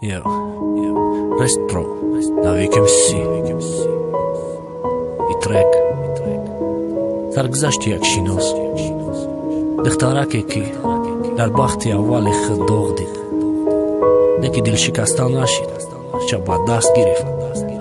Yeah, Rest Pro, Navik MC I trek Sargzashti jak shinos Dechtarakeki Dar bakhti avvali khidogdi Neki dil shikastan nashid Shaba dast girift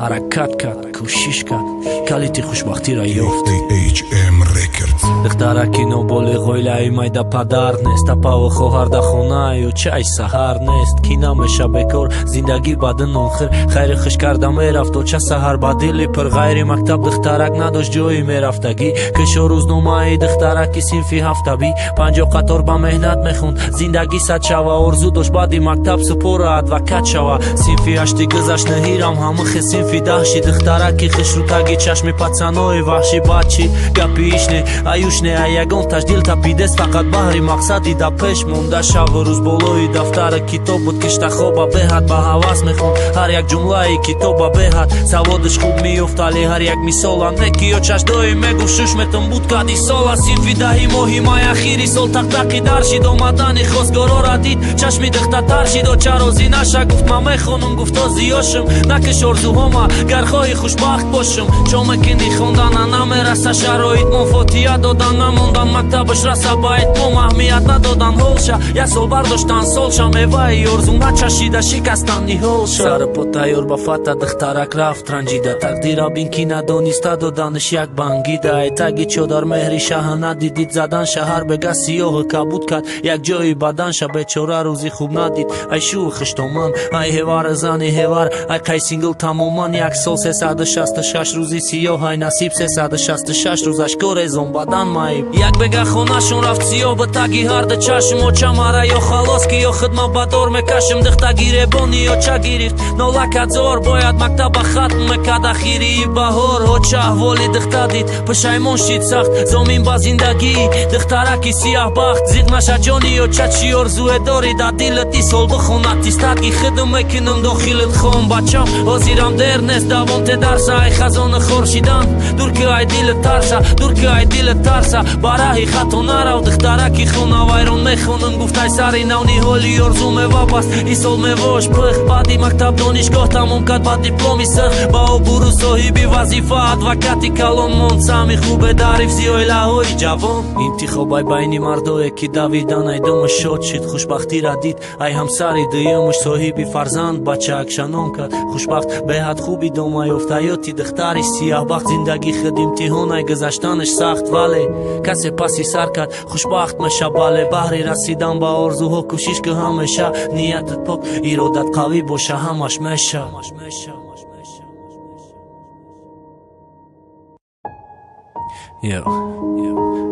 Harakat kad, kushish kad Kaliti khushbakhti ra yoft AHM Records Dechtaraki no boli ghoylai mayda padar nest Apavo khohar da khonai u chay sahar nest Kina me shabekor zindagi badin onkhir Khayri khish kardam erafto cha sahar badili Per ghayri maktab dechtarak nadosh joyi meraftagi Kisho ruznumai dechtaraki sinfi haftabi Panjo qator ba mehnat mekhund Zindagi sad shava orzu dosh badi maktab spora advokat shava Sinfi ashti gzash nehiram hamkh sinfi dahshi dechtaraki khish rutagi chashmi patsanoi vahshi bachi gapi ishne ayushne ayagon tash dil tapides faqat bahri maqsadi da pesh monda shab ruz boloyi daftara kitobut kishta khoba behat ba havas mekhon har yak jumlai kitoba behat savodesh khub miuftali har yak misola neki yo chashdoi megu shushmetum budkadi sola sinfi dahi mohimay akhiri sol taqtaqi darshi domadani khosgorora dit chashmi dechta tarshi do charozi nasha guft ma mekhonum gufto ziyoshim nakesh orzu homa gar khoyi khushbaxt boshim chomekindi khondan anamera sa sharoit mon fotia dodan namondan maktabash rasa bayt mon ahmiyat nadodan holsha ya sol bardostan solsha mevai orzum nachashida shikastani holsha sar potayor ba fata dechtarak raft ranjida taqdira binki nadonista dodanish yak bangida etagi chodar mehri shahana didid zadan shahar bega siyoh kabut kad yak joyi badan sha bechora ruzi khub nadid ay shu khishtoman ay hevar zani hevar ay qay single tamoman yak sol 366 ruzi siyoh ay nasib 366 روز اشکار زنبادن مایی یک بگه خونشون رفت سیاه به تگی هرده چشم و چماره یا خلاص که یا خدمه بدار مکشم دخته گیره بانی یا چه گیریفت نولکت زار باید مکتب ختم مکد اخیری بهار ها چه احوالی دخته دید پشیمون شید سخت زمین با زندگی دخترکی سیاه بخت زیق نشه جانی یا چه چی ارزوه داری در دیلتی سال بخونت استدگی خدم مکنم داخلت خون بچم حاضرم در نست دوام تدرسه ای خزان خورشیدن دور که ای دیلت ترسه دور که ای دیلت ترسه برای خطو نرو دخترکی خونه ویرون میخونم گفتای سری نونی هولی ارزومه وابست ای سال میواش پخ بعدی مکتب دانشگاه تمام کد با دیپلومی سخ با برو صاحبی وظیفه ادوکاتی کلون موند سمی خوبه داری فزیوی لهوی جوان انتخابای بینی مردوی که دویدن ای دوم شد شد خوشبختی را دید ای همسری دیمش صاحبی فرزند بچه اکشنان کرد خوشبخت به حد خوبی دومای افتایاتی دختری سیاه بخت زندگی خد امتحان ای گذشتنش سخت ولی کسی پاسی سر کرد خوشبخت میشه باله بحری رسیدن با آرزوها کوشش که همیشه نیتت پاک ارادت قوی باشه همش میشه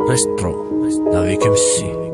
Rest Pro, Navik MC